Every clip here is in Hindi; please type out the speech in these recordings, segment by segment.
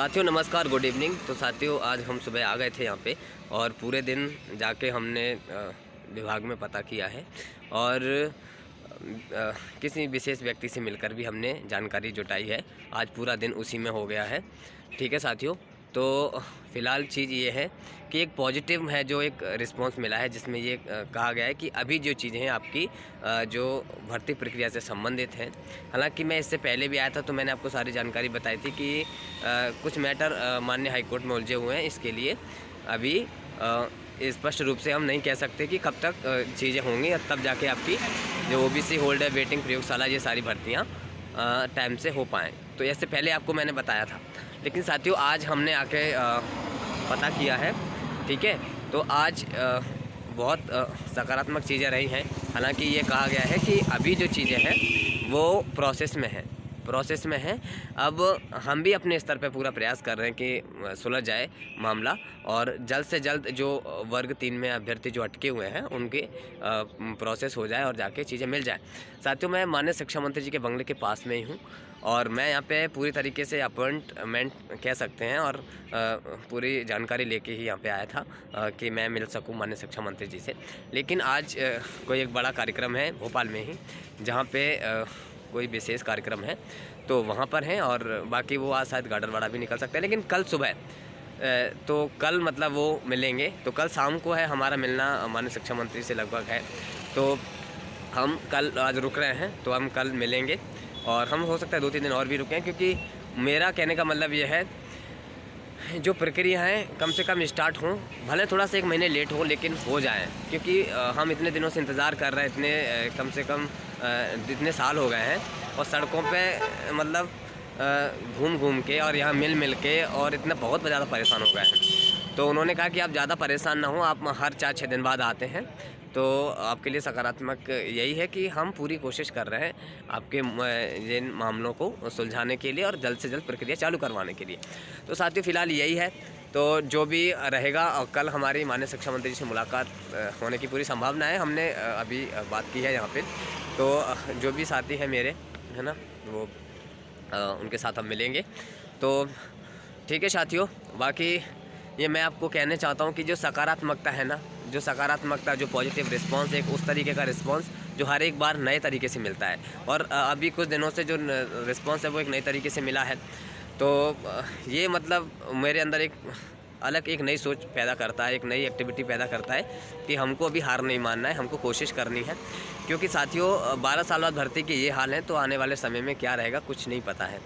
साथियों नमस्कार, गुड इवनिंग। तो साथियों आज हम सुबह आ गए थे यहाँ पे और पूरे दिन जाके हमने विभाग में पता किया है और किसी विशेष व्यक्ति से मिलकर भी हमने जानकारी जुटाई है। आज पूरा दिन उसी में हो गया है। ठीक है साथियों, तो फ़िलहाल चीज़ ये है कि एक पॉजिटिव है जो एक रिस्पांस मिला है, जिसमें ये कहा गया है कि अभी जो चीज़ें हैं आपकी जो भर्ती प्रक्रिया से संबंधित हैं। हालांकि मैं इससे पहले भी आया था तो मैंने आपको सारी जानकारी बताई थी कि कुछ मैटर माननीय हाईकोर्ट में उलझे हुए हैं। इसके लिए अभी स्पष्ट रूप से हम नहीं कह सकते कि कब तक चीज़ें होंगी, तब जाके आपकी जो ओबीसी होल्ड है, वेटिंग, प्रयोगशाला, ये सारी भर्तियाँ टाइम से हो पाएँ। तो इससे पहले आपको मैंने बताया था, लेकिन साथियों आज हमने आके पता किया है। ठीक है, तो आज बहुत सकारात्मक चीज़ें रही हैं। हालांकि ये कहा गया है कि अभी जो चीज़ें हैं वो प्रोसेस में है। अब हम भी अपने स्तर पे पूरा प्रयास कर रहे हैं कि सुलझ जाए मामला और जल्द से जल्द जो वर्ग 3 में अभ्यर्थी जो अटके हुए हैं उनके प्रोसेस हो जाए और जाके चीज़ें मिल जाए। साथियों मैं माननीय शिक्षा मंत्री जी के बंगले के पास में ही हूँ और मैं यहाँ पे पूरी तरीके से अपॉइंटमेंट कह सकते हैं और पूरी जानकारी लेके ही यहाँ पे आया था कि मैं मिल सकूँ माननीय शिक्षा मंत्री जी से। लेकिन आज कोई एक बड़ा कार्यक्रम है भोपाल में ही, जहाँ पे कोई विशेष कार्यक्रम है तो वहाँ पर हैं और बाकी वो आज शायद गाडरवाड़ा भी निकल सकते हैं। लेकिन कल सुबह तो कल मतलब वो मिलेंगे, तो कल शाम को है हमारा मिलना माननीय शिक्षा मंत्री से लगभग है। तो हम कल आज रुक रहे हैं तो हम कल मिलेंगे और हम हो सकता है 2-3 दिन और भी रुकें, क्योंकि मेरा कहने का मतलब ये है जो प्रक्रिया है कम से कम स्टार्ट हों, भले थोड़ा सा 1 महीने लेट हो लेकिन हो जाए, क्योंकि हम इतने दिनों से इंतज़ार कर रहे हैं, इतने कम से कम इतने साल हो गए हैं और सड़कों पे मतलब घूम घूम के और यहाँ मिल के और इतना बहुत ज़्यादा परेशान हो गए हैं। तो उन्होंने कहा कि आप ज़्यादा परेशान ना हो, आप हर 4-6 दिन बाद आते हैं। तो आपके लिए सकारात्मक यही है कि हम पूरी कोशिश कर रहे हैं आपके इन मामलों को सुलझाने के लिए और जल्द से जल्द प्रक्रिया चालू करवाने के लिए। तो साथियों फ़िलहाल यही है। तो जो भी रहेगा और कल हमारी माननीय शिक्षा मंत्री से मुलाकात होने की पूरी संभावना है। हमने अभी बात की है यहाँ पे, तो जो भी साथी हैं मेरे, है ना, वो उनके साथ हम मिलेंगे। तो ठीक है साथियों, बाकी ये मैं आपको कहना चाहता हूँ कि जो सकारात्मकता है ना, जो सकारात्मकता, जो पॉजिटिव रिस्पांस, एक उस तरीके का रिस्पांस जो हर एक बार नए तरीके से मिलता है और अभी कुछ दिनों से जो रिस्पांस है वो एक नए तरीके से मिला है। तो ये मतलब मेरे अंदर एक अलग एक नई सोच पैदा करता है, एक नई एक्टिविटी पैदा करता है कि हमको अभी हार नहीं मानना है, हमको कोशिश करनी है। क्योंकि साथियों 12 साल बाद भर्ती के ये हाल हैं तो आने वाले समय में क्या रहेगा कुछ नहीं पता है।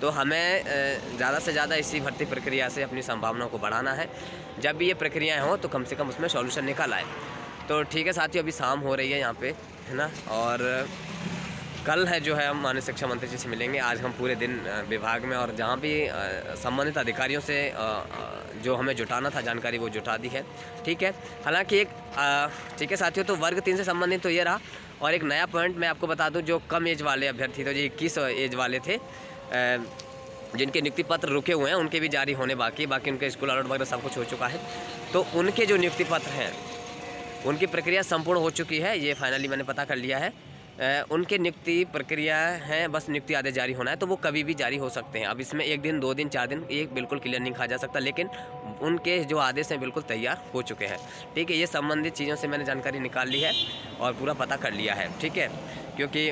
तो हमें ज़्यादा से ज़्यादा इसी भर्ती प्रक्रिया से अपनी संभावनाओं को बढ़ाना है। जब भी ये प्रक्रियाएँ हों तो कम से कम उसमें सॉल्यूशन निकल आए। तो ठीक है साथियों, अभी शाम हो रही है यहाँ पे, है ना, और कल है जो है हम माननीय शिक्षा मंत्री जी से मिलेंगे। आज हम पूरे दिन विभाग में और जहाँ भी संबंधित अधिकारियों से जो हमें जुटाना था जानकारी वो जुटा दी है। ठीक है, हालांकि एक ठीक है साथियों, तो वर्ग 3 से संबंधित तो ये रहा। और एक नया पॉइंट मैं आपको बता दूं, जो कम एज वाले अभ्यर्थी थे, जो 21 एज वाले थे, जिनके नियुक्ति पत्र रुके हुए हैं, उनके भी जारी होने बाकी उनके स्कूल अलॉट वगैरह सब कुछ हो चुका है। तो उनके जो नियुक्ति पत्र हैं उनकी प्रक्रिया संपूर्ण हो चुकी है, ये फाइनली मैंने पता कर लिया है। उनके नियुक्ति प्रक्रिया है, बस नियुक्ति आदेश जारी होना है, तो वो कभी भी जारी हो सकते हैं। अब इसमें 1 दिन, 2 दिन, 4 दिन ये बिल्कुल क्लियर नहीं कहा जा सकता, लेकिन उनके जो आदेश हैं बिल्कुल तैयार हो चुके हैं। ठीक है, ये संबंधित चीज़ों से मैंने जानकारी निकाल ली है और पूरा पता कर लिया है। ठीक है, क्योंकि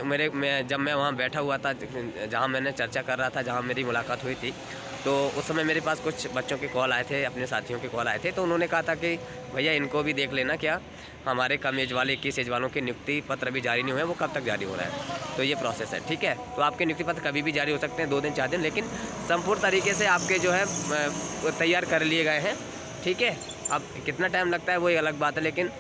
जब मैं वहाँ बैठा हुआ था, जहाँ मैंने चर्चा कर रहा था, जहाँ मेरी मुलाकात हुई थी, तो उस समय मेरे पास कुछ बच्चों के कॉल आए थे, अपने साथियों के कॉल आए थे। तो उन्होंने कहा था कि भैया इनको भी देख लेना, क्या हमारे कम एज वाले 21 एज वालों के नियुक्ति पत्र भी जारी नहीं हुए, वो कब तक जारी हो रहा है। तो ये प्रोसेस है। ठीक है, तो आपके नियुक्ति पत्र कभी भी जारी हो सकते हैं, 2 दिन, 4 दिन, लेकिन संपूर्ण तरीके से आपके जो है तैयार कर लिए गए हैं। ठीक है, अब कितना टाइम लगता है वो एक अलग बात है, लेकिन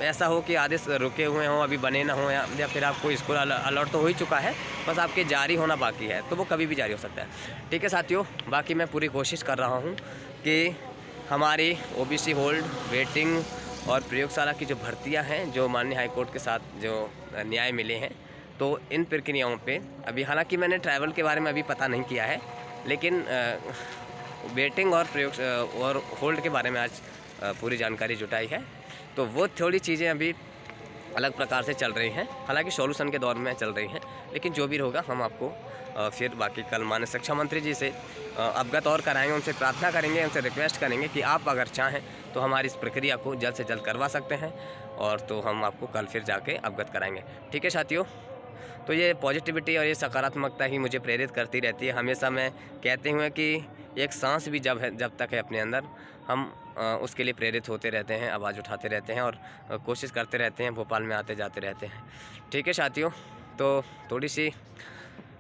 ऐसा हो कि आदेश रुके हुए हों, अभी बने ना हों, या फिर आपको स्कूल अलॉट तो हो ही चुका है, बस आपके जारी होना बाकी है, तो वो कभी भी जारी हो सकता है। ठीक है साथियों, बाकी मैं पूरी कोशिश कर रहा हूँ कि हमारी ओबीसी होल्ड, वेटिंग और प्रयोगशाला की जो भर्तियां हैं, जो माननीय हाईकोर्ट के साथ जो न्याय मिले हैं, तो इन प्रक्रियाओं पे अभी, हालांकि मैंने ट्रैवल के बारे में अभी पता नहीं किया है, लेकिन वेटिंग और होल्ड के बारे में आज पूरी जानकारी जुटाई है। तो वो थोड़ी चीज़ें अभी अलग प्रकार से चल रही हैं, हालांकि सॉल्यूशन के दौर में चल रही हैं, लेकिन जो भी होगा हम आपको फिर बाकी कल माननीय शिक्षा मंत्री जी से अवगत और कराएंगे, उनसे प्रार्थना करेंगे, उनसे रिक्वेस्ट करेंगे कि आप अगर चाहें तो हमारी इस प्रक्रिया को जल्द से जल्द करवा सकते हैं, और तो हम आपको कल फिर जाके अवगत कराएंगे। ठीक है साथियों, तो ये पॉजिटिविटी और ये सकारात्मकता ही मुझे प्रेरित करती रहती है। हमेशा मैं कहते हुए कि एक सांस भी जब तक है अपने अंदर, हम उसके लिए प्रेरित होते रहते हैं, आवाज़ उठाते रहते हैं और कोशिश करते रहते हैं, भोपाल में आते जाते रहते हैं। ठीक है साथियों, तो थोड़ी सी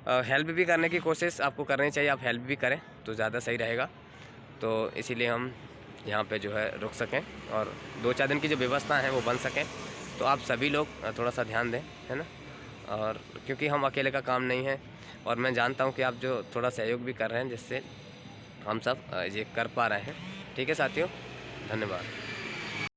हेल्प भी करने की कोशिश आपको करनी चाहिए, आप हेल्प भी करें तो ज़्यादा सही रहेगा। तो इसीलिए हम यहाँ पे जो है रुक सकें और 2-4 दिन की जो व्यवस्था है वो बन सकें, तो आप सभी लोग थोड़ा सा ध्यान दें, है ना। और क्योंकि हम अकेले का काम नहीं है, और मैं जानता हूँ कि आप जो थोड़ा सहयोग भी कर रहे हैं, जिससे हम सब ये कर पा रहे हैं। ठीक है साथियों, धन्यवाद।